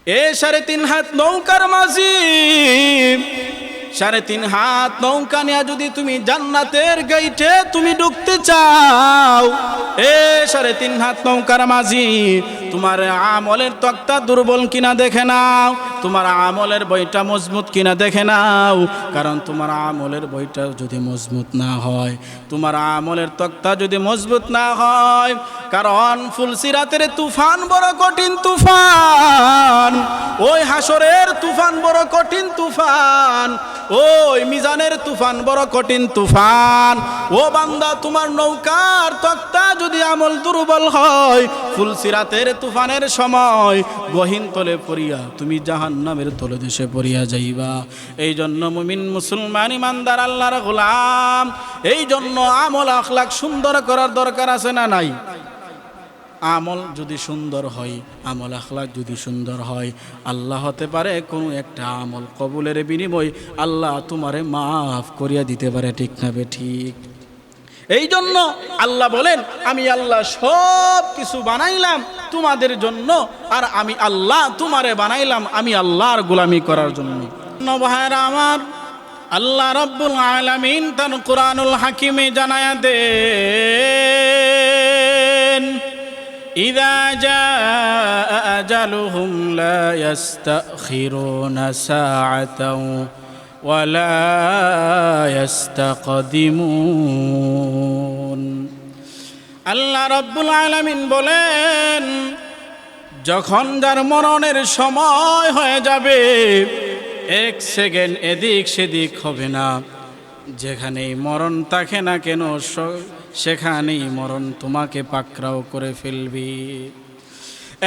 এ 3.5 হাত নৌকার মাঝি, 3.5 হাত নৌকা নিয়ে যদি তুমি জান্নাতের গেইটে তুমি ঢুকতে চাও, এ 3.5 হাত নৌকার মাঝি, তোমার আমলের তক্তা দুর্বল কিনা দেখে নাও, তোমার আমলের বইটা মজবুত কিনা দেখে নাও। কারণ তোমার আমলের বইটা যদি মজবুত না হয়, তোমার আমলের তক্তা যদি মজবুত না হয়, কারণ ফুলসিরাতের তুফান বড় কঠিন তুফান, ওই হাসরের তুফান বড় কঠিন তুফান, ওই মিজানের তুফান বড় কঠিন তুফান। ও বান্দা, তোমার নৌকার তক্তা যদি আমল দুর্বল হয়, ফুলসিরাতের তুফানের সময় গহীন তলে পড়িয়া তুমি জাহান্নামের তলদেশে পড়িয়া যাইবা। এই জন্য মুমিন মুসলমান ইমানদার আল্লাহর গোলাম, এই জন্য আমল আখলাক সুন্দর করার দরকার আছে না নাই? আমল যদি সুন্দর হয়, আমল আখলাক যদি সুন্দর হয়, আল্লাহ হতে পারে কোনো একটা আমল কবুলের বিনিময় আল্লাহ তোমারে মাফ করিয়া দিতে পারে, ঠিক না বে ঠিক? এই জন্য আল্লাহ বলেন, আমি আল্লাহ সব কিছু বানাইলাম তোমাদের জন্য, আর আমি আল্লাহ তোমারে বানাইলাম আমি আল্লাহর গোলামি করার জন্য। ভাইরা আমার, আল্লাহ রাব্বুল আলামিন তার কুরআনুল হাকিমে জানায়া দেন, إذا جاء أجلهم لا يستأخرون ساعة ولا يستقدمون। আল্লাহ রাব্বুল আলামিন বলেন, যখন যার মরণের সময় হয়ে যাবে, 1 সেকেন্ড এদিক সেদিক হবে না। যেখানেই মরণ থাকে না কেন, সেখানেই মরণ তোমাকে পাকড়াও করে ফেলবি।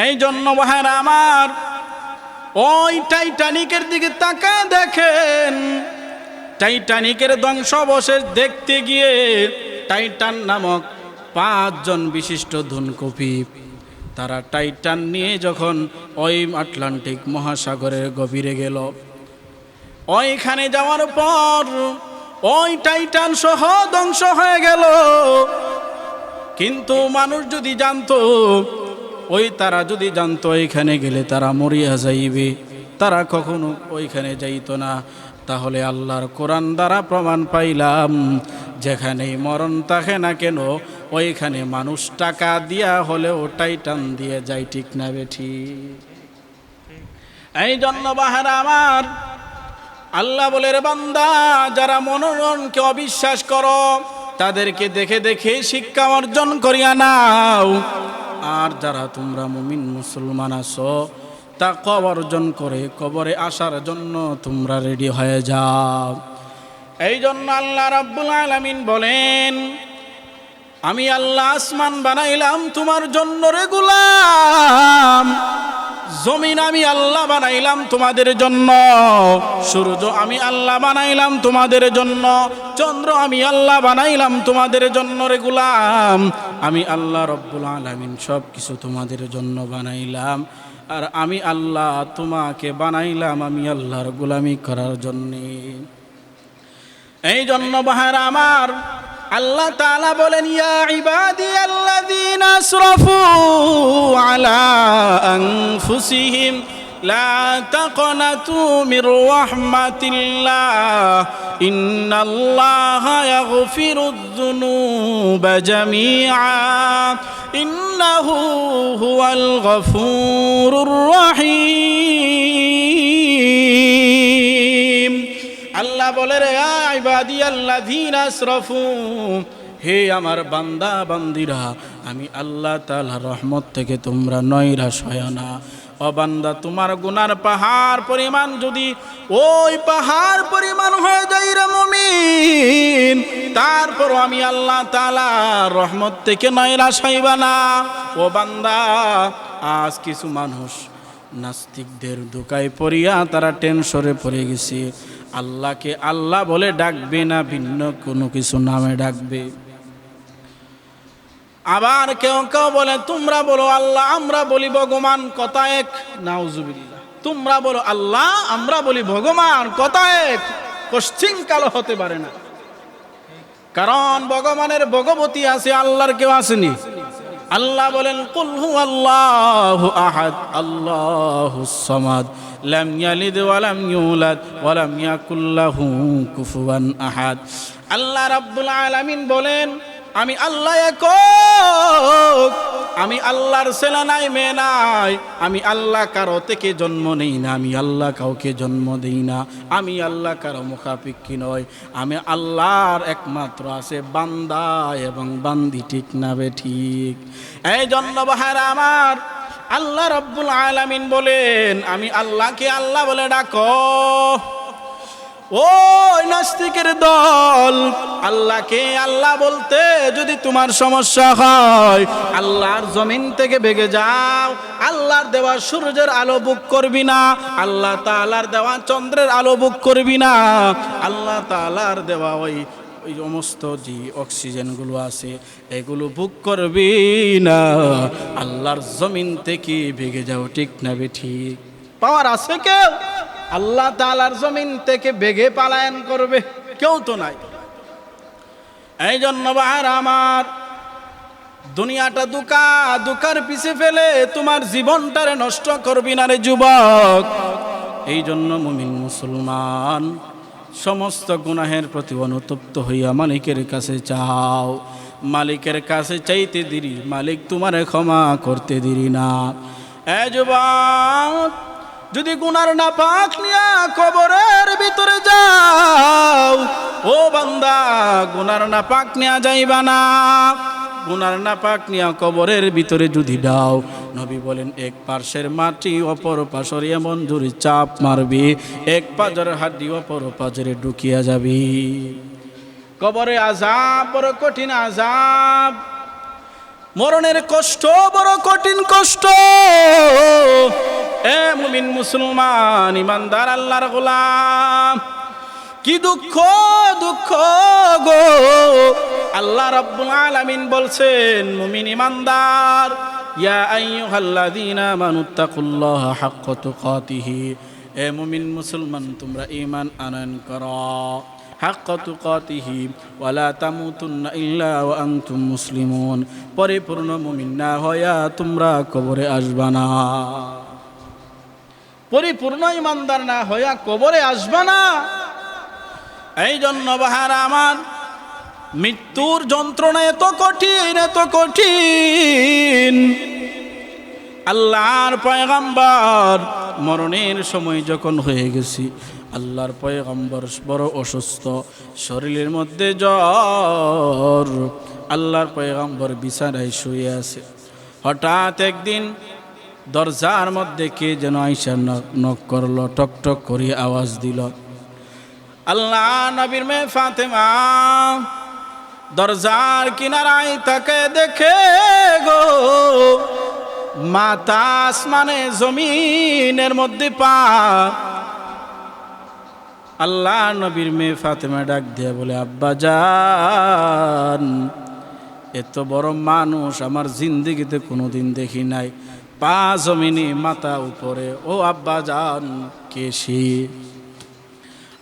এই জন্য ভাইরা আমার, ওই টাইটানিকের দিকে তাকায় দেখেন, টাইটানিকের ধ্বংসাবশেষ দেখতে গিয়ে টাইটান নামক 5 জন বিশিষ্ট ধনকুপি, তারা টাইটান নিয়ে যখন ওই আটলান্টিক মহাসাগরের গভীরে গেল, ওইখানে যাওয়ার পর ওই টাইটান সহ ধ্বংস হয়ে গেল। কিন্তু মানুষ যদি জানতো, তারা যদি জানতো ওইখানে গেলে তারা মরিয়া যাইবে, তারা কখনো ওইখানে যাইতো না। তাহলে আল্লাহর কোরআন দ্বারা প্রমাণ পাইলাম, যেখানেই মরণ থাকে না কেন, ওইখানে মানুষ টাকা দিয়া হলেও টাইটান দিয়ে যায়, ঠিক না বেঠি? এই জন্য বাহারা আমার, আল্লাহ বলে, রে বান্দা, যারা মনোনয়নকে অবিশ্বাস করো তাদেরকে দেখে দেখে শিক্ষা অর্জন করিয়া নাও, আর যারা তোমরা মুমিন মুসলমান আছো তাকওয়া অর্জন করে কবরে আসার জন্য তোমরা রেডি হয়ে যাও। এই জন্য আল্লাহ রাব্বুল আলামিন বলেন, আমি আল্লাহ আসমান বানাইলাম তোমার জন্য রে গোলাম, জমিন আমি আল্লাহ বানাইলাম তোমাদের জন্য, সূর্য আমি আল্লাহ বানাইলাম তোমাদের জন্য, চন্দ্র আমি আল্লাহ বানাইলাম তোমাদের জন্য রে গোলাম। আমি আল্লাহ রব্বুল আলামিন সব কিছু তোমাদের জন্য বানাইলাম, আর আমি আল্লাহ তোমাকে বানাইলাম আমি আল্লাহর গোলামি করার জন্যে। এই জন্য ভাইরা আমার, আল্লাহ তাআলা বলেন, ইয়া ইবাদিয়াল্লাযীনা আসরাফু আলা আনফুসিহিম লা তাকনাতু মির রাহমাতিল্লাহ ইন্নাল্লাহা ইয়াগফিরুয যুনুবা জামিআ ইন্নাহু হুয়াল গফুরুর রহিম। আল্লাহ বলে, রে ইবাদিয়াল্লাযীনা আসরাফু, হে আমার বান্দা বান্দিরা, আমি আল্লাহ তাআলার রহমত থেকে তোমরা নৈরাশ হয় না। ও বান্দা, তোমার গুনার পাহাড় পরিমাণ যদি ওই পাহাড় পরিমাণ হয়ে যায় রে মুমিন, তারপর আমি আল্লাহ তাআলার রহমত থেকে নৈরাশ হইবা না। ও বান্দা, আজ কিছু মানুষ নাস্তিকদের ধোঁকায় পড়িয়া তারা টেনশনে পড়ে গেছে, আল্লাহকে আল্লাহ বলে ডাকবে না, ভিন্ন কোনো কিছু নামে ডাকবে। আবার কেউ কেউ বলে, তোমরা বলো আল্লাহ, আমরা বলি ভগবান, কথা এক। নাউজুবিল্লাহ। তোমরা বলো আল্লাহ, আমরা বলি ভগবান, কথা এক, কোশ্চিনকালও হতে পারে না। কারণ ভগবানের ভগবতী আছে, আল্লাহর কেউ আসেনি। আল্লাহ বলেন কুল হুয়াল্লাহু আহাদ আল্লাহুস সামাদ লাম ইয়ালিদ ওয়া লাম ইউলাদ ওয়া লাম ইয়াকুল লাহু কুফুয়ান আহাদ। আল্লাহ রাব্বুল আলামিন বলেন আমি আল্লাহ একক, আমি আল্লাহর ছেলে নাই মেয়ে নাই, আমি আল্লাহ কারো থেকে জন্ম নেই না, আমি আল্লাহ কাউকে জন্ম দেই না, আমি আল্লাহ কারো মুখাপেক্ষী নয়, আমি আল্লাহর একমাত্র আছে বান্দা এবং বান্দি, ঠিক না বে ঠিক? এই জন্য ভাইরা আমার আল্লাহ রাব্বুল আলামিন বলেন আমি আল্লাহকে আল্লাহ বলে ডাকো। ওই নাস্তিকের দল, আল্লাহকে আল্লাহ বলতে যদি তোমার সমস্যা হয় আল্লাহর জমিন থেকে ভেগে যাও। আল্লাহর দেওয়া সূর্যের আলো বুক করবি না, আল্লাহ তাআলার দেওয়া চন্দ্রের আলো বুক করবি না, আল্লাহ তাআলার দেওয়া ওই সমস্ত যে অক্সিজেনগুলো আছে এগুলো বুক করবি না, আল্লাহর জমিন থেকে ভেগে যাও, ঠিক না বে ঠিক? পাওয়ার আছে কেউ আল্লাহ তাআলার জমিন থেকে বেগে পালায়ন করবে? কেউ তো নাই। এই জন্য ভাইরা আমার দুনিয়াটা দুকার পিছে ফেলে তোমার জীবনটারে নষ্ট করবি না রে যুবক। এই জন্য মুমিন মুসলমান সমস্ত গুনাহের প্রতি অনুতপ্ত হইয়া মালিকের কাছে চাও। মালিকের কাছে চাইতে দেরি, মালিক তোমারে ক্ষমা করতে দেরি না। এ যুবক, যদি গুনার নাপাক নিয়া কবরের ভিতরে যাও, ও বান্দা গুনার নাপাক নিয়া যাইবা না। গুনার নাপাক নিয়া কবরের ভিতরে যদি দাও, নবী বলেন এক পার্শ্বের মাটি অপর পাশের এমন জোরে চাপ মারবি, এক পাজর হাড্ডি অপর পাজরে ঢুকিয়া যাবি। কবরে আযাব বড় কঠিন আযাব, মরণের কষ্ট বড় কঠিন কষ্ট। এ মুমিন মুসলমান ইমানদার আল্লাহর গোলাম, কি দুঃখ দুঃখ গো। আল্লাহ রাব্বুল আলামিন বলছেন মুমিন ইমানদার, ইয়া আইয়ুহাল্লাযীনা আমানুত্তাকুল্লাহা হাক্কা তুকাতিহি, এ মুমিন মুসলমান তোমরা ঈমান আনয়ন করো হাক্কা তুকাতিহি ওয়ালা তামুতুন্না ইল্লা ওয়া আনতুম মুসলিমুন, পরিপূর্ণ মুমিন না হইয়া তোমরা কবরে আসবা না। পরিপূর্ণ ইমানদার না হইয়া কবরে আসবা না। এই জন্য ভাইরা আমার মৃত্যুর যন্ত্রণা এত কঠিন, এত কঠিন। আল্লাহর পয়গম্বর মরণের সময় যখন হয়ে গেছি, আল্লাহর পয়গম্বর বড় অসুস্থ, শরীরের মধ্যে জ্বর, আল্লাহর পয়গম্বর বিছানায় শুয়ে আছে। হঠাৎ একদিন দরজার মধ্যে কে যেন আইসা নক করলো, টক টক করে আওয়াজ দিল। আল্লাহ নবীর মেয়ে ফাতেমা দরজার কিনারায় তাকে দেখে গো, মাথা আসমানে জমিনের মধ্যে পা। আল্লাহ নবীর মেয়ে ফাতেমা ডাক দিয়ে বলে, আব্বা জান, এত বড় মানুষ আমার জিন্দেগিতে কোনোদিন দেখি নাই, পা জমিনে মাথা উপরে, ও আব্বা জান কে সে?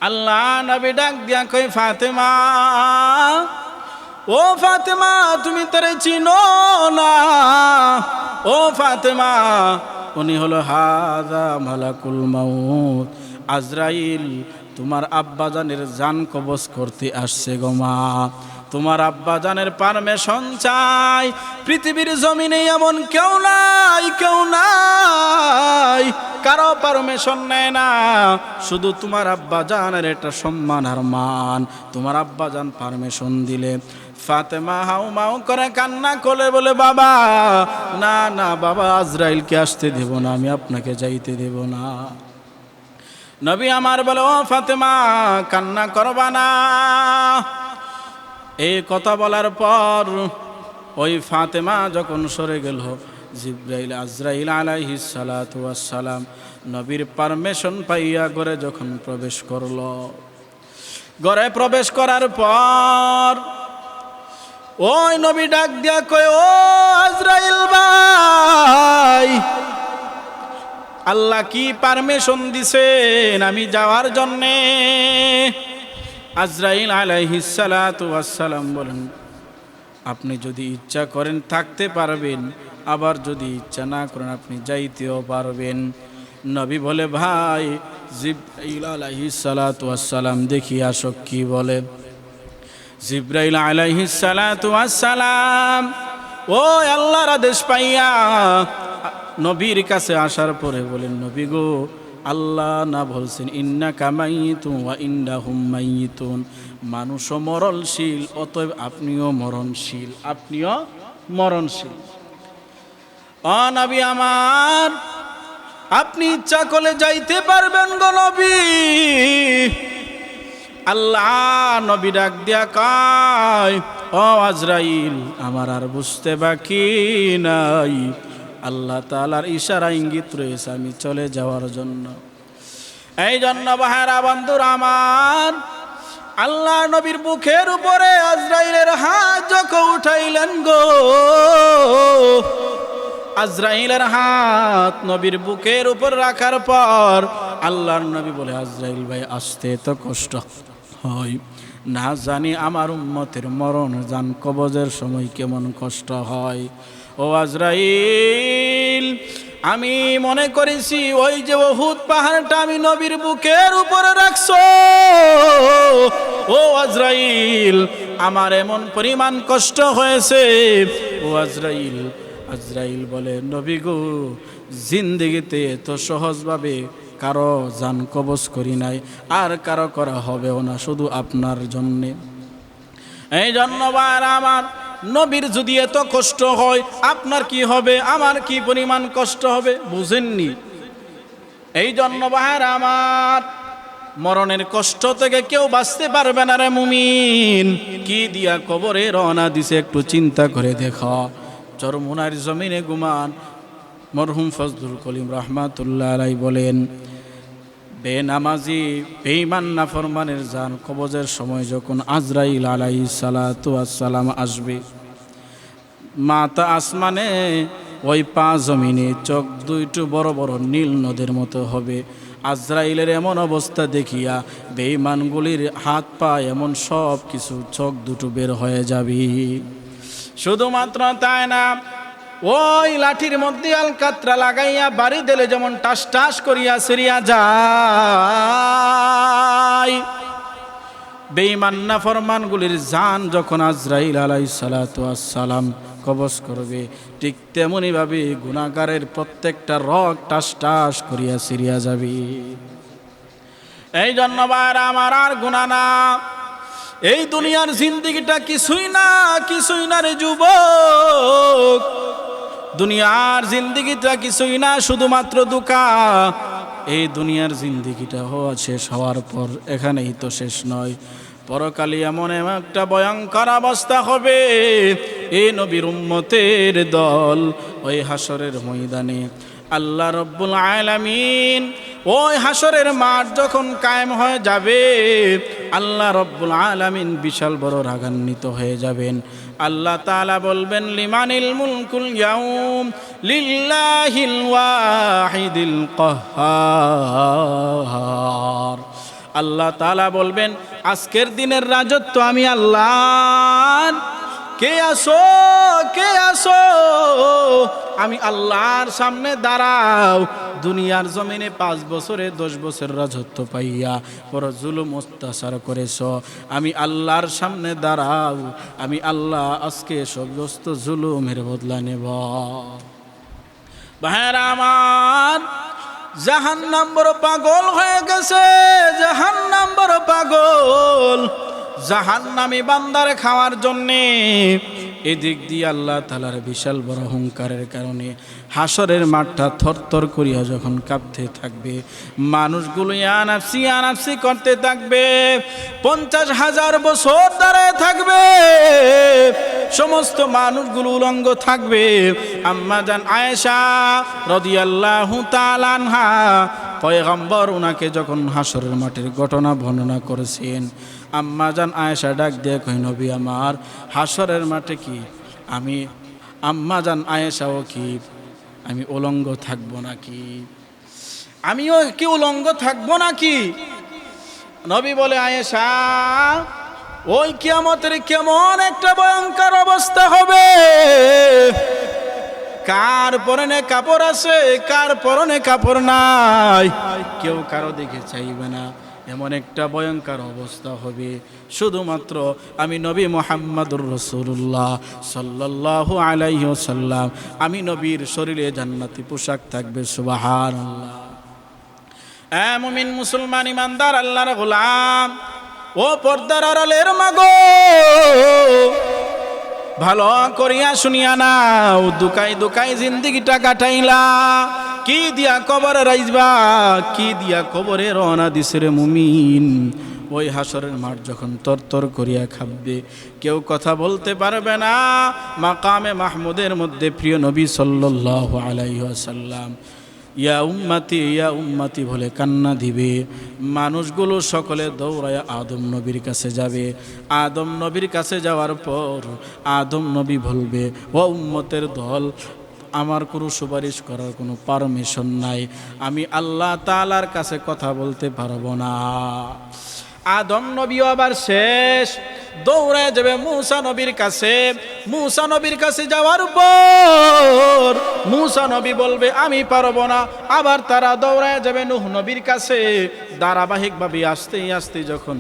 আল্লাহ নবী ডাক দিয়া কই, ফাতেমা, ও ফাতেমা তুমি তারে চিনো না? ও ফাতেমা, উনি হলো হাযা মালাকুল মাউত, আজরাইল তোমার আব্বাজানের জান কবজ করতে আসছে গো মা। তোমার আব্বাজানের পারমিশন চাই। পৃথিবীর জমিনে এমন কেউ নাই, কেউ নাই কারো পারমিশন নেয় না, শুধু তোমার আব্বাজানের একটা সম্মান আর মান। তোমার আব্বাজান পারমিশন দিলে। ফাতেমা হাউ মাউ করে কান্না করে বলে, বাবা না না বাবা, আজরাইলকে আসতে দেব না, আমি আপনাকে যাইতে দেব না। নবী আমার বলে, ও ফাতেমা কান্না করবা না। এই কথা বলার পর ওই ফাতেমা যখন সরে গেল, জিবরাইল আজরাইল আলাইহিস সালাতু ওয়াস সালাম নবীর পারমিশন পাইয়া ঘরে যখন প্রবেশ করল, ঘরে প্রবেশ করার পর ওই নবী ডাক দিয়া কয়, ও আজরাইল ভাই, আল্লাহ কি পারমিশন দিছেন আমি যাওয়ার জন্যে? আজরাইল আলাইহিস সালাতু ওয়াস সালাম বলেন, আপনি যদি ইচ্ছা করেন থাকতে পারবেন, আবার যদি ইচ্ছা না করেন আপনি যাইতেও পারবেন। নবী বলে, ভাই জিবরাইল আলাইহিস সালাতু ওয়াস সালাম দেখি আসো কি বলে। জিবরাইল আলাইহিস সালাতু ওয়াস সালাম ও আল্লাহর আদেশ পাইয়া নবীর কাছে আসার পরে বলেন, নবী গো, আল্লাহ না বলছেন ইন্নাকা মাইয়িতুন ওয়া ইন্নাহুম মাইয়িতুন, মানুষও মরণশীল, অতএব আপনিও মরণশীল, আপনিও মরণশীল। ও নবী আমার, আপনি ইচ্ছা করলে যাইতে পারবেন গো নবী। আল্লাহ নবী ডাক দিয়া কয়, ও আজরাইল, আমার আর বুঝতে বাকি নাই, আল্লাহ তাআলার ইশারা ইঙ্গিত রয়েছে আমি চলে যাওয়ার জন্য। এই জন্য ভাইরা বন্ধুরা আমার, আল্লাহ নবীর বুকের উপরে আজরাইলের হাত যখন উঠাইলেন গো, আজরাইলের হাত নবীর বুকের উপর রাখার পর আল্লাহর নবী বলে, আজরাইল ভাই আসতে তো কষ্ট হয়, না জানি আমার উম্মতের মরণ জান কবজের সময় কেমন কষ্ট হয়। ও আজরাইল, আমি মনে করেছি ওই যে উহুদ পাহাড়টা আমি নবীর বুকের উপরে রাখছো। ও আজরাইল, আমার এমন পরিমাণ কষ্ট হয়েছে। ও আজরাইল, আজরাইল বলে, নবী গো, জিন্দেগিতে এত সহজভাবে কারো জান কবজ করি নাই, আর কারো করা হবেও না, শুধু আপনার জন্যে। এই জন্য আমার নবীর যদি এত কষ্ট হয়, আপনার কি হবে, আমার কি পরিমাণ কষ্ট হবে বুঝেননি? এই জন্য আমার মরণের কষ্ট থেকে কেউ বাঁচতে পারবে না রে মুমিন। কি দিয়া কবরে রওনা দিছে একটু চিন্তা করে দেখো। চরমুনার জমিনে গুমান মরহুম ফজলুল করিম রহমাতুল্লাহ আলাইহি বলেন, বেনামাজি বেঈমান নাফরমানের জান কবজের সময় যখন আজরাইল আলাইহিস সালাতু ওয়াস সালাম আসবে, মাথা আসমানে ওই পা জমিনে, চোখ দুইটো বড় বড় নীল নদের মতো হবে। আজরাইলের এমন অবস্থা দেখিয়া বেঈমানগুলির হাত পা এমন সব কিছু চোখ দুটো বের হয়ে যাবে। শুধুমাত্র তাই না, ওই লাঠির মধ্যে আলকাতরা লাগাইয়া বাড়ি দিলে যেমন টাস টাস করিয়া সিরিয়া যায়, বেঈমান নাফরমানগুলির জান যখন আজরাইল আলাইহিস সালাতু ওয়াস সালাম কবজ করবে, ঠিক তেমনি ভাবে গুনাহগারের প্রত্যেকটা রগ টাস টাস করিয়া সিরিয়া যাবে। এই জন্য আমার আর গুনাহ না, এই দুনিয়ার জিন্দেগিটা কিছুই না, কিছুই না রে যুবক, দুনিয়ার জিন্দেগিটা কিছুই না, শুধুমাত্র দুকা। এই দুনিয়ার জিন্দেগিটা শেষ হওয়ার পর এখানেই তো শেষ নয়, পরকালে এমন একটা ভয়ঙ্কর অবস্থা হবে, এই নবীর উম্মতের দল ওই হাসরের ময়দানে আল্লাহ রব্বুল আলামিন ওই হাসরের মাঠ যখন কায়েম হয়ে যাবে, আল্লাহ রব্বুল আলামিন বিশাল বড় রাগান্বিত হয়ে যাবেন। আল্লাহ তাআলা বলবেন, লিমানিল মুলকুল ইয়াউম লিল্লাহিল ওয়াহিদিল কাহ্হার। আল্লাহ তাআলা বলবেন, আজকের দিনের রাজত্ব আমি আল্লাহ। কে আসো, কে আসো, আমি আল্লাহর সামনে দাঁড়াও। দুনিয়ার জমিনে 5 বছরে 10 বছর রাজত্ব পাইয়া বড় জুলুম অত্যাচার করেছ, আমি আল্লাহর সামনে দাঁড়াও, আমি আল্লাহ আজকে সমস্ত জুলুমের বদলা নেব। ভাইরা আমার, জাহান্নাম বড় পাগল হয়ে গেছে, জাহান্নাম বড় পাগল, জাহান্নামী বান্দারে খাওয়ার জন্যে। এদিক দিয়ে আল্লাহ তাআলার বিশাল বড় অহংকারের কারণে হাসরের মাঠটা থরথর করিয়া যখন কাঁপতে থাকবে, মানুষগুলো আনাফসি আনাফসি করতে থাকবে, 50,000 বছর দাঁড়ায় থাকবে, সমস্ত মানুষগুলো উলঙ্গ থাকবে। আম্মা জান আয়েশা রাদিয়াল্লাহু তাআলা আনহা, পয়গম্বর উনাকে যখন হাসরের মাঠের ঘটনা বর্ণনা করেছেন, আম্মা জান আয়েশা ডাক দিয়ে কই, নবী আমার, হাসরের মাঠে কি আমি, আম্মা জান আয়েশাও কি আমি উলঙ্গ থাকবো নাকি, আমিও কি উলঙ্গ থাকবো নাকি? নবী বলে, আয়েশা ওই কিয়ামতের কেমন একটা ভয়ঙ্কর অবস্থা হবে, কার পরনে কাপড় আছে, কার পরনে কাপড় নাই, কেউ কারো দিকে চাইবে না। এমন একটা ভয়ঙ্কর অবস্থা হবে, শুধুমাত্র আমি নবী মুহাম্মদুর রাসূলুল্লাহ সাল্লাল্লাহু আলাইহি ওয়াসাল্লাম, আমি নবীর শরীরে জান্নাতি পোশাক থাকবে। সুবহানাল্লাহ। এ মুমিন মুসলমান ইমানদার আল্লাহর গোলাম, ও পর্দার আড়ালের মাগো, ভালো করিয়া শুনিয়া নাও, দুকাই দুকাই জিন্দিগিটা কাটাইলা, কি দিয়া কবরে রাইজবা, কি দিয়া কবরে রওনা দিছে রে মুমিন। ওই হাসরের মাঠ যখন তরতর করিয়া খাববে, কেউ কথা বলতে পারবে না। মাকামে মাহমুদের মধ্যে প্রিয় নবী সাল্লাল্লাহু আলাইহি ওয়াসাল্লাম ইয়া উম্মতি বলে কান্না দিবে। মানুষগুলো সকলে দৌড়ায় আদম নবীর কাছে যাবে। আদম নবীর কাছে যাওয়ার পর আদম নবী বলবে, ও উম্মতের দল, আমার কোনো সুপারিশ করার কোনো পারমিশন নাই, আমি আল্লাহ তাআলার কাছে কথা বলতে পারবো না। আদম নবীও আবার শেষ, দৌড়ে যাবে মূসা নবীর কাছে। মূসা নবীর কাছে যাওয়ার পর মূসা নবী বলবে আমি পারবো না। আবার তারা দৌড়ায় যাবে নূহ নবীর কাছে। ধারাবাহিকভাবে আস্তে আস্তে যখন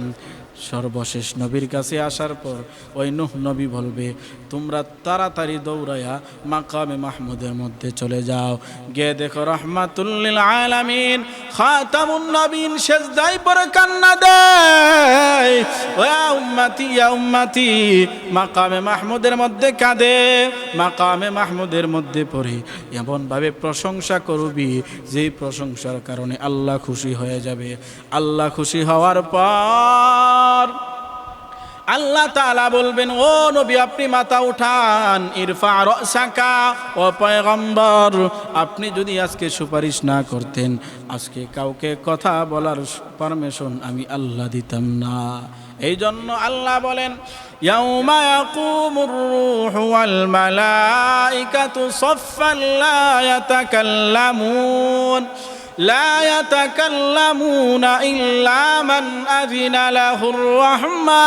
সর্বশেষ নবীর কাছে আসার পর ওই নূহ নবী বলবে, তোমরা তাড়াতাড়ি দৌড়ায়া মাকামে মাহমুদের মধ্যে চলে যাও, গিয়ে দেখো রাহমাতুল লিল আলামিন খাতামুন নবীন সেজদায় পড়ে কান্না দেয়। ইয়া উম্মতি, মাকামে মাহমুদের মধ্যে কাঁদে। মাকামে মাহমুদের মধ্যে পড়ে এমনভাবে প্রশংসা করবি যে প্রশংসার কারণে আল্লাহ খুশি হয়ে যাবে। আল্লাহ খুশি হওয়ার পর আল্লাহ তাআলা বলবেন, ও নবী আপনি মাথা উঠান, ইরফা রাসাকা, ও পয়গম্বর আপনি যদি আজকে সুপারিশ না করতেন, আজকে কাউকে কথা বলার পারমিশন আমি আল্লাহ দিতাম না। এই জন্য আল্লাহ বলেন, ইয়াউমা ইয়াকুমুর রূহু ওয়াল মালাইকাতু সাফফান লা ইয়াতাকাল্লামুন ইল্লা মান আযিনা লাহুর রাহমান।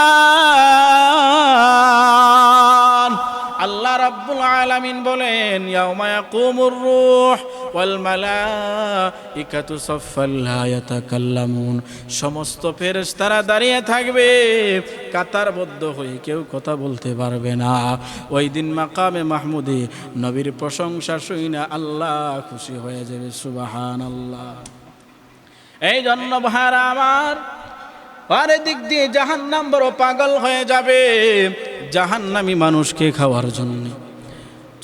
আল্লাহ রাব্বুল আলামিন বলেন, ইয়াউমা ইয়াকুমুর রূহ ওয়াল মালাইকাতু সাফফান লা ইয়াতাকাল্লামুন, সমস্ত ফেরেশতারা দাঁড়িয়ে থাকবে কাতারবদ্ধ হয়ে, কেউ কথা বলতে পারবে না। ওই দিন মাকামে মাহমুদে নবীর প্রশংসা শুনে আল্লাহ খুশি হয়ে যাবে। সুবহানাল্লাহ। এই জন্য ভাইরা আমার, আর দিক দিয়ে জাহান্নাম বড় পাগল হয়ে যাবে জাহান্নামী মানুষকে খাওয়ার জন্য।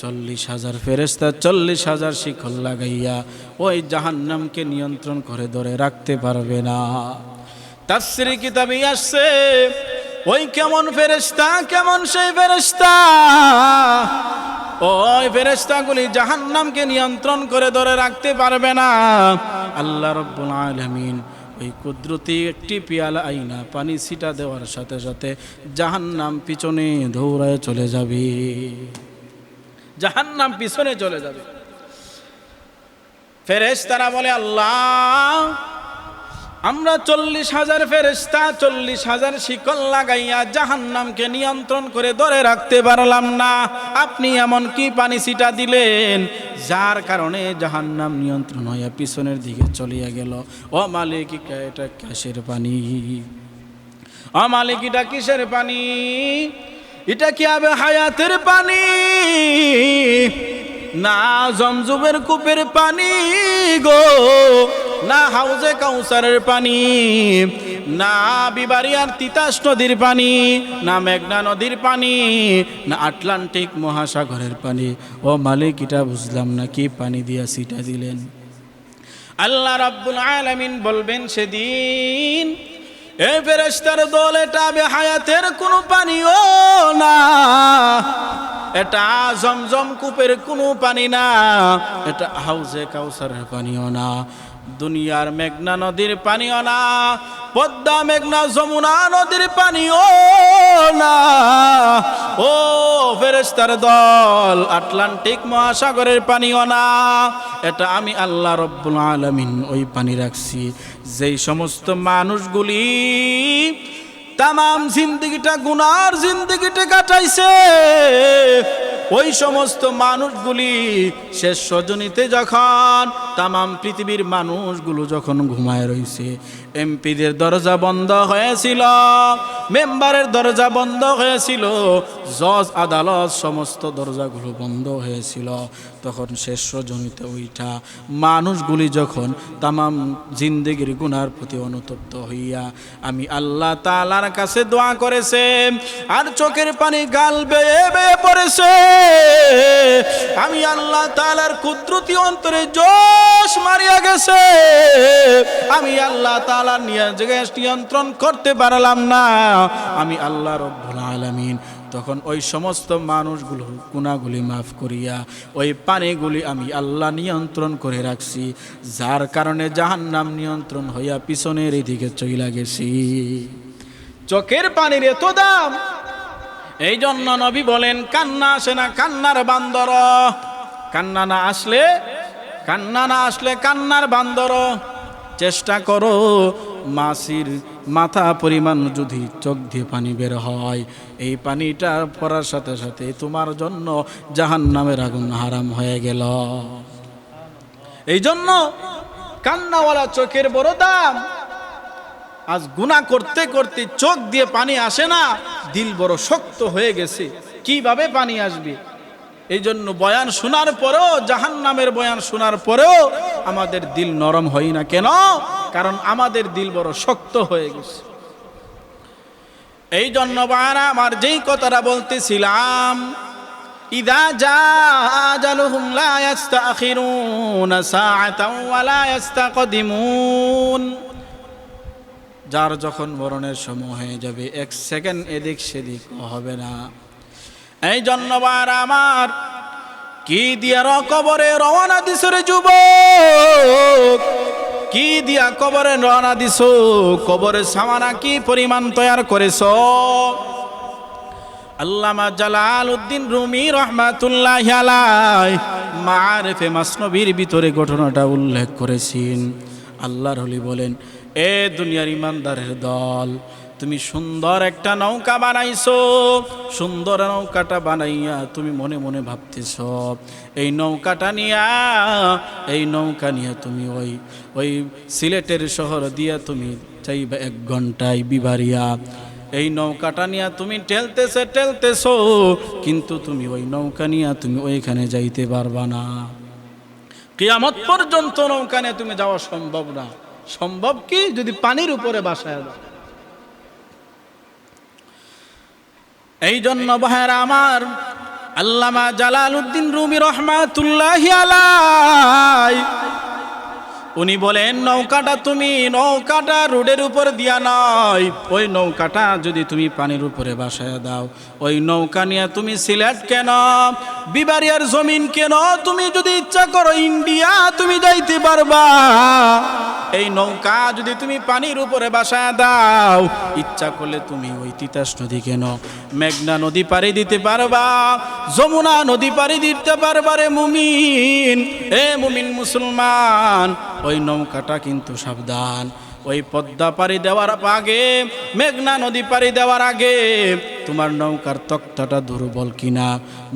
40,000 ফেরেশতা 40,000 শিকল লাগাইয়া ওই জাহান্নামকে নিয়ন্ত্রণ করে ধরে রাখতে পারবে না। তাফসীরে কিতাবে আসছে, ওই কেমন ফেরেশতা, কেমন সেই ফেরেশতা, ওই ফেরেশতাগুলি জাহান্নামকে নিয়ন্ত্রণ করে ধরে রাখতে পারবে না। আল্লাহ রাব্বুল আলামিন ওই কুদরতি একটি পেয়ালা আইনা পানি ছিটা দেওয়ার সাথে সাথে জাহান্নাম পিছনে দৌড়ায় চলে যাবে। জাহান্নাম পিছনে চলে যাবে। ফেরেশতারা বলে, আল্লাহ আমরা 40,000 ফেরেশতা 40,000 শিকল লাগাইয়া জাহান্নামকে নিয়ন্ত্রণ করে ধরে রাখতে পারলাম না, আপনি এমন কি পানি ছিটা দিলেন যার কারণে জাহান্নাম নিয়ন্ত্রণ হইয়া পিছনের দিকে চলিয়া গেল। ও মালিক, এটা কিসের পানি? ও মালিক, এটা কিসের পানি? এটা কি আবে হায়াতের পানি, না জমজমের কূপের পানি গো, না হাউজে কাউসারের পানি, না বিবারিয়ার তিতাস নদীর পানি, না মেঘনা নদীর পানি, না আটলান্টিক মহাসাগরের পানি? ও মালিক, এটা বুঝলাম না, কি পানি দিয়া ছিটা দিলেন? আল্লাহ রাব্বুল আলামিন বলবেন সেদিন, এ ফেরেশতার দল, এটা আবে হায়াতের কোনো পানিও না, এটা জমজম কূপের কোনো পানি না, এটা হাউজে কাউসারের পানিও না, দুনিয়ার মেঘনা নদীর পানিও না, পদ্মা মেঘনা যমুনা নদীর পানিও না। ও ফেরেশতার দল, আটলান্টিক মহাসাগরের পানিও না, এটা আমি আল্লাহ রাব্বুল আলামিন ওই পানি রাখছি যেই সমস্ত মানুষগুলি তামাম জিন্দগিটা গুনার জিন্দগিটা কাটাইছে, ওই সমস্ত মানুষগুলি শেষ রজনীতে যখন তামাম পৃথিবীর মানুষগুলো যখন ঘুমায় রইছে, এমপিদের দরজা বন্ধ হয়েছিল, মেম্বারের দরজা বন্ধ হয়েছিল, জজ আদালত সমস্ত দরজাগুলো বন্ধ হয়েছিল, তখন শেষ রজনীতে ওইটা মানুষগুলি যখন তামাম জিন্দেগির গুনার প্রতি অনুতপ্ত হইয়া আমি আল্লাহ তাআলার কাছে দোয়া করেছে, আর চোখের পানি গাল বেয়ে বেয়ে পড়েছে, আমি আল্লাহ তাআলার কুদরতি অন্তরে জোশ মারিয়া গেছে, আমি আল্লাহ তাআলার নিয়ন্ত্রণ করতে পারলাম না, আমি আল্লাহ রব্বুল আলামিন তখন ওই সমস্ত মানুষগুলো গুনাহগুলি মাফ করিয়া ওই পানিগুলি আমি আল্লাহ নিয়ন্ত্রণ করে রাখছি, যার কারণে জাহান্নাম নিয়ন্ত্রণ হইয়া পিছনের এদিকে চইলা গেছি। চোখের পানির এত দাম, এই জন্য নবী বলেন কান্না আসে না কান্নার বান্দর, কান্না না আসলে কান্নার বান্দর। চেষ্টা করো মাছির মাথা পরিমাণ যদি চোখ দিয়ে পানি বের হয়, এই পানিটা পড়ার সাথে সাথে তোমার জন্য জাহান্নামের আগুন হারাম হয়ে গেল। এই জন্য কান্নাওয়ালা চোখের বড় দাম। আজ গুনাহ করতে করতে চোখ দিয়ে পানি আসে না, দিল বড় শক্ত হয়ে গেছে, কিভাবে পানি আসবে? এই জন্য বয়ান শোনার পরেও, জাহান্নামের বয়ান শোনার পরেও আমাদের দিল নরম হয় না কেন? কারণ আমাদের দিল বড় শক্ত হয়ে গেছে। এই জন্য বারা আমার যেই কথাটা বলতেছিলাম, ইদা জাআ আজালুহুম লা ইস্তাখিরুনা সাআতাও ওয়া লা ইস্তাকদিমুন, যার যখন মরণের সময় হয়ে যাবে এক সেকেন্ড এদিক সেদিক হবে না। এই জন্য বারা আমার কি দিয়া কবরে রওনা দিছ রে যুবক, কি দিয়া কবরে রওনা দিছ? কবরে সামানা কি পরিমাণ তৈয়ার করেছ? আল্লামা জালালউদ্দিন রুমি রহমাতুল্লাহি আলাইহি মাআরিফে মাসনবীর ভিতরে ঘটনাটা উল্লেখ করেছেন। আল্লাহর ওলি বলেন, এ দুনিয়ার ইমানদারের দল, তুমি সুন্দর একটা নৌকা বানাইছো, সুন্দর নৌকাটা বানাইয়া তুমি মনে মনে ভাবতেছ এই নৌকা নিয়ে তুমি ওই সিলেটের শহর দিয়া তুমি চাইবা 1 ঘন্টায় বিবারিয়া। এই নৌকাটা নিয়ে তুমি ঠেলতেছো, কিন্তু তুমি ওই নৌকা নিয়ে তুমি ওইখানে যাইতে পারবা না। কিয়ামত পর্যন্ত নৌকা নিয়ে তুমি যাওয়া সম্ভব না। সম্ভব কি? যদি পানির উপরে বাসায় দাও। এই জন্য ভাইরা আমার, আল্লামা জালালউদ্দিন রুমি রহমাতুল্লাহি আলাইহি উনি বলেন, নৌকাটা রোডের উপর দিয়া নয়, ওই নৌকাটা যদি তুমি পানির উপরে বাসায় দাও, ওই নৌকা নিয়ে তুমি সিলেট কেন, বিবারিয়ার জমিন কেন, তুমি যদি ইচ্ছা করো ইন্ডিয়া তুমি যাইতে পারবা। এই নৌকা যদি তুমি পানির উপরে বাসায় দাও, ইচ্ছা করলে তুমি ওই তিতাস নদী কেন, মেঘনা নদী পাড়ি দিতে পারবা, যমুনা নদী পাড়ি দিতে পারবা রে মুমিন। এ মুমিন মুসলমান, ওই নৌকাটা কিন্তু সাবধান, ওই পদ্মা পাড়ি দেওয়ার আগে, মেঘনা নদী পাড়ি দেওয়ার আগে তোমার নৌকার তক্তাটা দুর্বল কিনা,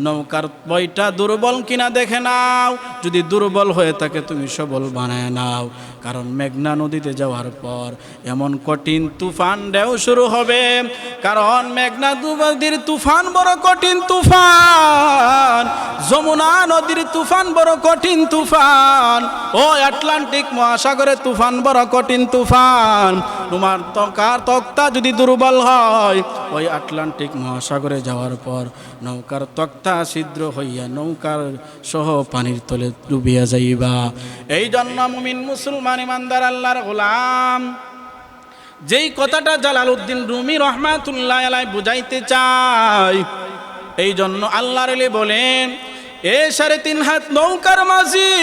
নৌকার বইটা দুর্বল কিনা দেখে নাও। যদি দুর্বল হয়ে থাকে তুমি সবল বানায় নাও, কারণ মেঘনা নদীতে যাওয়ার পর এমন কঠিন তুফান ঢেউ শুরু হবে, কারণ মেঘনা নদীর তুফান বড় কঠিন তুফান, যমুনা নদীর তুফান বড় কঠিন তুফান, ও আটলান্টিক মহাসাগরের তুফান বড় কঠিন তুফান। তোমার তক্তা যদি দুর্বল হয়, ওই আটলান্টিক মহাসাগরে যাওয়ার পর নৌকার তক্তা ছিদ্র হইয়া নৌকার সহ পানির তলে ডুবিয়া যাইবা। এই জন্য মুমিন মুসলমান ইমানদার আল্লাহর গোলাম, যেই কথাটা জালালউদ্দিন রুমি রহমাতুল্লাহি আলাইহি বুঝাইতে চায়, এই জন্য আল্লাহর ওলি বলেন, এ 3.5 হাত নৌকার মাঝি,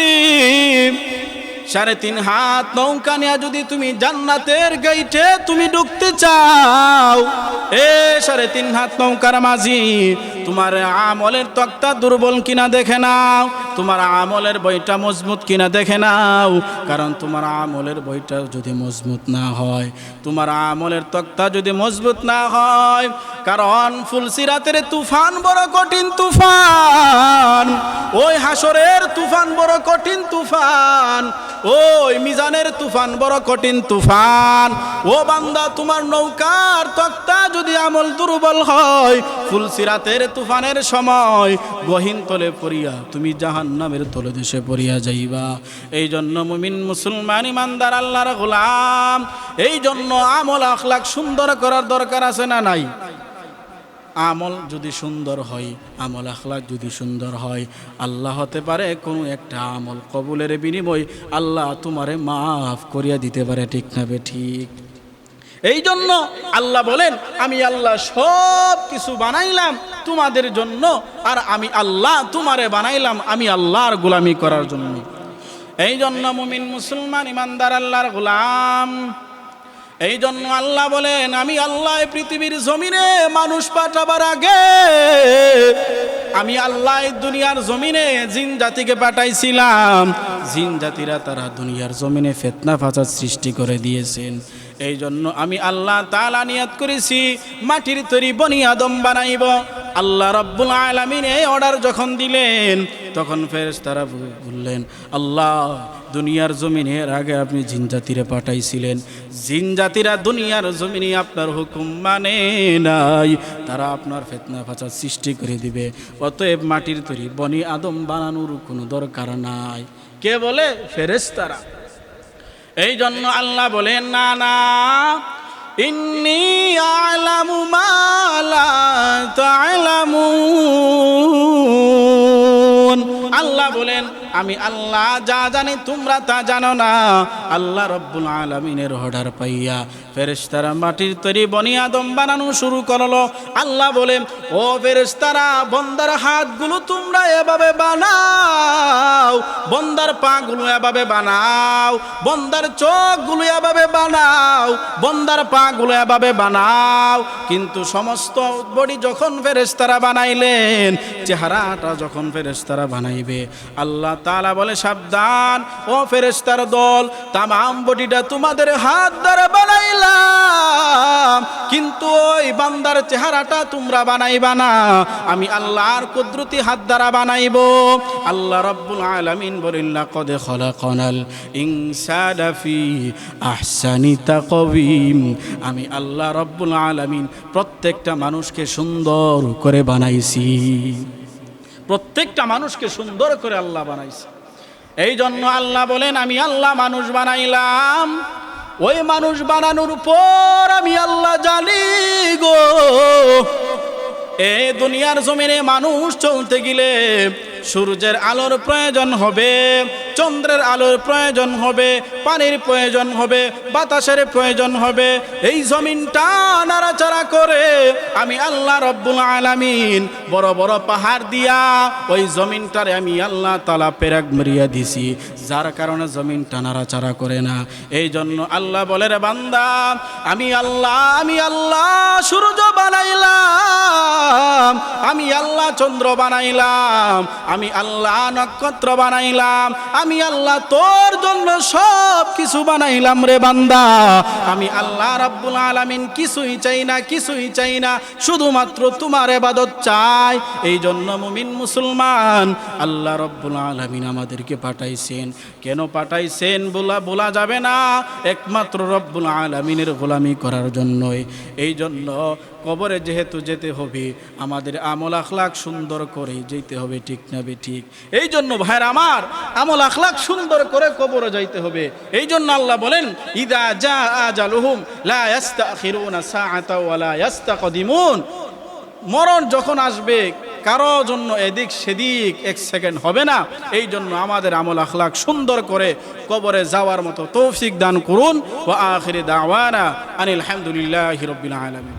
3.5 হাত নৌকা নিয়ে যদি তুমি জান্নাতের গেইটে তুমি ঢুকতে চাও, এ 3.5 হাত নৌকার মাঝি, তোমার আমলের তক্তা দুর্বল কিনা দেখে নাও, তোমার আমলের বইটা মজবুত কিনা দেখে নাও, কারণ তোমার আমলের বইটা যদি মজবুত না হয়, তোমার আমলের তক্তা যদি মজবুত না হয়, কারণ ফুলসিরাতের তুফান বড় কঠিন তুফান, ওই হাসরের তুফান বড় কঠিন তুফান, ওই মিজানের তুফান বড় কঠিন তুফান। ও বান্দা, তোমার নৌকার তক্তা যদি আমল দুর্বল হয়, ফুলসিরাতের তুফানের সময় গহীন তলে পড়িয়া তুমি জাহান্নামের তলদেশে পড়িয়া যাইবা। এই জন্য মুমিন মুসলমান ইমানদার আল্লাহর গোলাম, এই জন্য আমল আখলাক সুন্দর করার দরকার আছে না নাই? আমল যদি সুন্দর হয়, আমল আখলাক যদি সুন্দর হয়, আল্লাহ হতে পারে কোনো একটা আমল কবুলের বিনিময় আল্লাহ তোমারে মাফ করিয়া দিতে পারে, ঠিক না বে ঠিক? এই জন্য আল্লাহ বলেন, আমি আল্লাহ সব কিছু বানাইলাম তোমাদের জন্য, আর আমি আল্লাহ তোমারে বানাইলাম আমি আল্লাহর গোলামি করার জন্য। এই জন্য মুমিন মুসলমান ইমানদার আল্লাহর গোলাম, এই জন্য আল্লাহ বলেন, আমি আল্লাহ পৃথিবীর জমিনে মানুষ পাঠাবার আগে আমি আল্লাহ দুনিয়ার জমিনে জিন জাতিকে পাঠাইছিলাম। জিন জাতিরা তারা দুনিয়ার জমিনে ফিতনা ফাসাদ সৃষ্টি করে দিয়েছেন। এই জন্য আমি আল্লাহ তাআলা নিয়ত করেছি মাটির তৈরি বনি আদম বানাইব। আল্লাহ রাব্বুল আলামিন এই অর্ডার যখন দিলেন, তখন ফেরেশতারা বললেন, আল্লাহ দুনিয়ার জমিনের আগে আপনি জিন জাতিরে পাঠাইছিলেন, জিন জাতিরা দুনিয়ার জমিনে আপনার হুকুম মানে নাই, তারা আপনার ফিতনা ফাসাদ সৃষ্টি করে দিবে, অতএব মাটির তৈরি বনি আদম বানানোর কোনো দরকার নাই। কে বলে? ফেরেশতারা। এই জন্য আল্লাহ বলেন, না না, ইন্নী আ'লামু মা লা তা'লামুন। আল্লাহ বলেন, আমি আল্লাহ যা জানি তোমরা তা জানো না। আল্লাহ রব্বুল আলামিনের অর্ডার পাইয়া ফেরেশতারা মাটির তৈরি বনি আদম বানানো শুরু করলো। আল্লাহ বলেন, ও ফেরেশতারা, বন্দার হাতগুলো তোমরা এভাবে বানাও, বন্দার পাগুলো এভাবে বানাও, বন্দার চোখগুলো এভাবে বানাও, বন্দার পাগুলো এভাবে বানাও। কিন্তু সমস্ত বডি যখন ফেরেশতারা বানাইলেন, চেহারাটা যখন ফেরেশতারা বানাইবে, আল্লাহ তাআলা বলে, সাবধান ও ফেরেশতার দল, তামাম বডিটা তোমাদের হাত দ্বারা বানাইলাম, কিন্তু ওই বান্দার চেহারাটা তোমরা বানাইবা না, আমি আল্লাহর কুদরতি হাত দ্বারা বানাইব। আল্লাহ রাব্বুল আলামিন বলেন, লাকাদ খালাকনাল ইনসানা ফি আহসানি তাকওয়িম। আমি আল্লাহ রাব্বুল আলামিন প্রত্যেকটা মানুষকে সুন্দর করে বানাইছি, প্রত্যেকটা মানুষকে সুন্দর করে আল্লাহ বানাইছে। এই জন্য আল্লাহ বলেন, আমি আল্লাহ মানুষ বানাইলাম, ওই মানুষ বানানোর পর আমি আল্লাহ জানি গো, এই দুনিয়ার জমিনে মানুষ চলতে গেলে সূর্যের আলোর প্রয়োজন হবে, চন্দ্রের আলোর প্রয়োজন হবে, পানির প্রয়োজন হবে, বাতাসের প্রয়োজন হবে। এই জমিনটা নাড়াচাড়া করে আমি আল্লাহ রব্বুল আলামিন বড় বড় পাহাড় দিয়া ওই জমিনটারে আমি আল্লাহ তাআলা পেরেক মারিয়া দিছি, যার কারণে জমিনটা নাড়াচাড়া করে না। এই জন্য আল্লাহ বলে, রে বান্দা, আমি আল্লাহ সূর্য বানাইলাম, আমি আল্লাহ চন্দ্র বানাইলাম, আমি আল্লাহ নক্ষত্র বানাইলাম, আমি আল্লাহ তোর জন্য সব কিছু বানাইলাম রে বান্দা। আমি আল্লাহ রাব্বুল আলামিন কিছুই চাই না, শুধুমাত্র তোমার ইবাদত চাই। এই জন্য মুমিন মুসলমান, আল্লাহ রাব্বুল আলামিন আমাদেরকে পাঠাইছেন। কেন পাঠাইছেন বলা যাবে না, একমাত্র রব্বুল আলামিনের গোলামি করার জন্যই। এই জন্য কবরে যেহেতু যেতে হবে, আমাদের আমল আখলাক সুন্দর করে যেতে হবে, ঠিক না বে ঠিক? এই জন্য ভাইয়ের আমার, আমল আখলাক সুন্দর করে কবরে যাইতে হবে। এই জন্য আল্লাহ বলেন, ইদা জা আজালুহুম লা ইস্তাখিরুনা সাআতা ওয়া লা ইস্তাকদিমুন। মরণ যখন আসবে, কারো জন্য এদিক সেদিক এক সেকেন্ড হবে না। এই জন্য আমাদের আমল আখলাক সুন্দর করে কবরে যাওয়ার মতো তৌফিক দান করুন। ওয়া আখিরি দাওয়ানা আনিল হামদুলিল্লাহি রাব্বিল আলামিন।